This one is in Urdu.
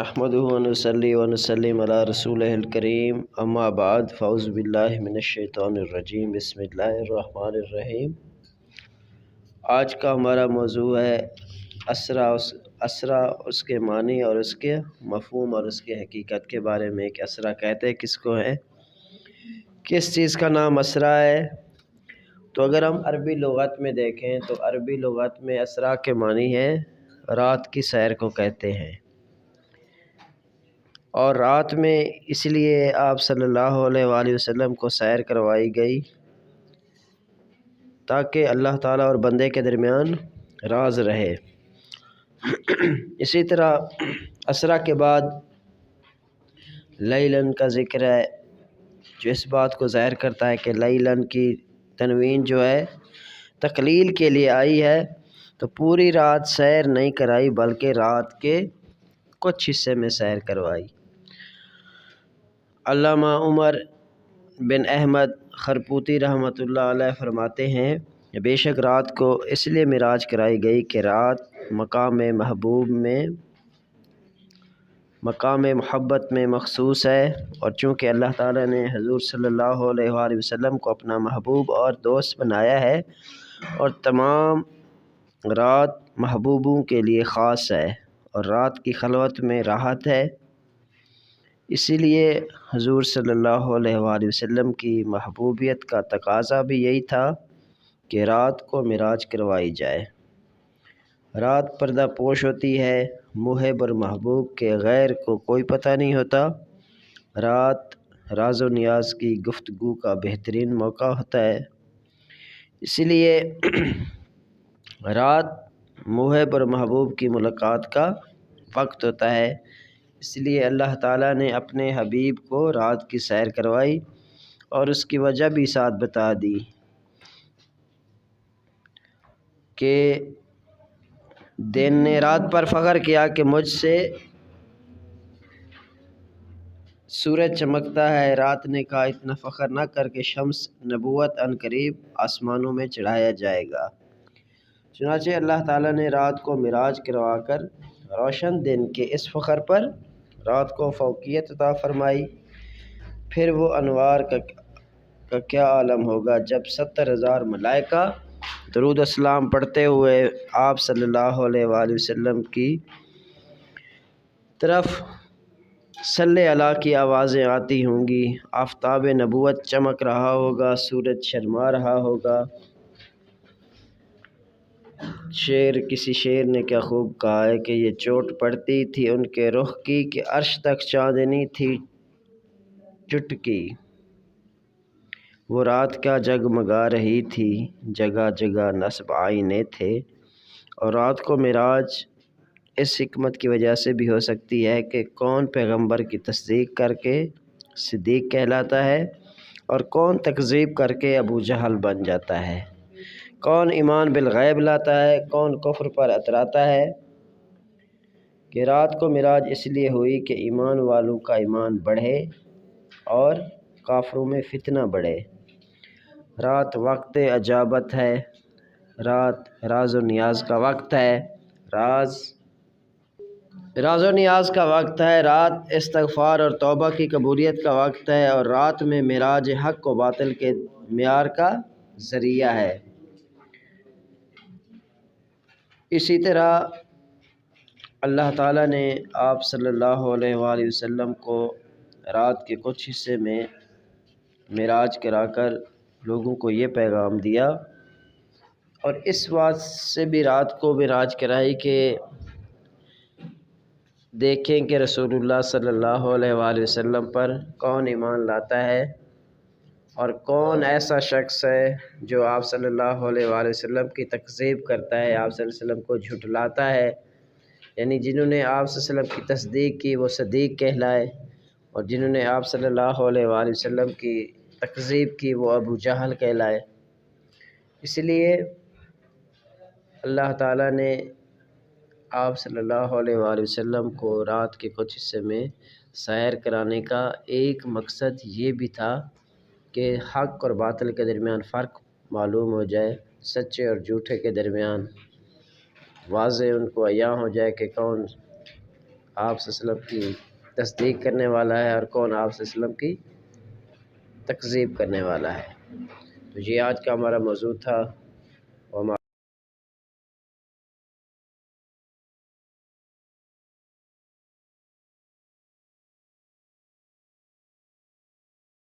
نحمده ونصلي ونسلم على رسوله الكريم اما بعد فاعوذ باللہ من الشیطان الرجیم بسم اللہ الرحمن الرحیم۔ آج کا ہمارا موضوع ہے اسرا، اس کے معنی اور اس کے مفہوم اور اس کے حقیقت کے بارے میں کہ اسرا کہتے کس کو ہے، کس چیز کا نام اسرا ہے۔ تو اگر ہم عربی لغت میں دیکھیں تو عربی لغت میں اسرا کے معنی ہے رات کی سیر کو کہتے ہیں، اور رات میں اس لیے آپ صلی اللہ علیہ وآلہ وسلم کو سیر کروائی گئی تاکہ اللہ تعالیٰ اور بندے کے درمیان راز رہے۔ اسی طرح اسرا کے بعد لیلن کا ذکر ہے، جو اس بات کو ظاہر کرتا ہے کہ لیلن کی تنوین جو ہے تقلیل کے لیے آئی ہے، تو پوری رات سیر نہیں کرائی بلکہ رات کے کچھ حصے میں سیر کروائی۔ علامہ عمر بن احمد خرپوتی رحمۃ اللہ علیہ فرماتے ہیں کہ بے شک رات کو اس لیے معراج کرائی گئی کہ رات مقام محبت میں مخصوص ہے، اور چونکہ اللہ تعالیٰ نے حضور صلی اللہ علیہ وآلہ وسلم کو اپنا محبوب اور دوست بنایا ہے، اور تمام رات محبوبوں کے لیے خاص ہے، اور رات کی خلوت میں راحت ہے، اسی لیے حضور صلی اللہ علیہ وآلہ وسلم کی محبوبیت کا تقاضا بھی یہی تھا کہ رات کو معراج کروائی جائے۔ رات پردہ پوش ہوتی ہے، محب اور محبوب کے غیر کو کوئی پتہ نہیں ہوتا۔ رات راز و نیاز کی گفتگو کا بہترین موقع ہوتا ہے، اسی لیے رات محب اور محبوب کی ملاقات کا وقت ہوتا ہے، اس لیے اللہ تعالیٰ نے اپنے حبیب کو رات کی سیر کروائی اور اس کی وجہ بھی ساتھ بتا دی کہ دن نے رات پر فخر کیا کہ مجھ سے سورج چمکتا ہے، رات نے کہا اتنا فخر نہ کر کے شمس نبوت عنقریب آسمانوں میں چڑھایا جائے گا۔ چنانچہ اللہ تعالیٰ نے رات کو معراج کروا کر روشن دن کے اس فخر پر رات کو فوقیت عطا فرمائی۔ پھر وہ انوار کا کیا عالم ہوگا جب 70,000 ملائکہ درود و سلام پڑھتے ہوئے آپ صلی اللہ علیہ وآلہ وسلم کی طرف صلی اللہ کی آوازیں آتی ہوں گی، آفتاب نبوت چمک رہا ہوگا، سورج شرما رہا ہوگا۔ کسی شعر نے کیا خوب کہا ہے کہ یہ چوٹ پڑتی تھی ان کے رخ کی کہ عرش تک چاندنی تھی چٹکی، وہ رات کیا جگمگا رہی تھی، جگہ جگہ نصب آئینے تھے۔ اور رات کو معراج اس حکمت کی وجہ سے بھی ہو سکتی ہے کہ کون پیغمبر کی تصدیق کر کے صدیق کہلاتا ہے اور کون تکذیب کر کے ابو جہل بن جاتا ہے، کون ایمان بالغیب لاتا ہے، کون کفر پر اتراتا ہے۔ کہ رات کو معراج اس لیے ہوئی کہ ایمان والوں کا ایمان بڑھے اور کافروں میں فتنہ بڑھے۔ رات وقت اجابت ہے، رات راز و نیاز کا وقت ہے، راز و نیاز کا وقت ہے، رات استغفار اور توبہ کی قبولیت کا وقت ہے، اور رات میں معراج حق و باطل کے معیار کا ذریعہ ہے۔ اسی طرح اللہ تعالیٰ نے آپ صلی اللہ علیہ وآلہ وسلم کو رات کے کچھ حصے میں معراج کرا کر لوگوں کو یہ پیغام دیا، اور اس بات سے بھی رات کو معراج کرائی کہ دیکھیں کہ رسول اللہ صلی اللہ علیہ وآلہ وسلم پر کون ایمان لاتا ہے اور کون ایسا شخص ہے جو آپ صلی اللہ علیہ وآلہ وسلم کی تکذیب کرتا ہے، آپ صلی اللہ علیہ وسلم کو جھٹلاتا ہے، یعنی جنہوں نے آپ صلی اللہ علیہ وسلم کی تصدیق کی وہ صدیق کہلائے، اور جنہوں نے آپ صلی اللہ علیہ وآلہ وسلم کی تکذیب کی وہ ابو جہل کہلائے۔ اس لیے اللہ تعالیٰ نے آپ صلی اللہ علیہ وآلہ وسلم کو رات کے کچھ حصے میں سیر کرانے کا ایک مقصد یہ بھی تھا کہ حق اور باطل کے درمیان فرق معلوم ہو جائے، سچے اور جھوٹے کے درمیان واضح ان کو عیاں ہو جائے کہ کون آپ صلی اللہ علیہ وسلم کی تصدیق کرنے والا ہے اور کون آپ صلی اللہ علیہ وسلم کی تکذیب کرنے والا ہے۔ تو یہ آج کا ہمارا موضوع تھا۔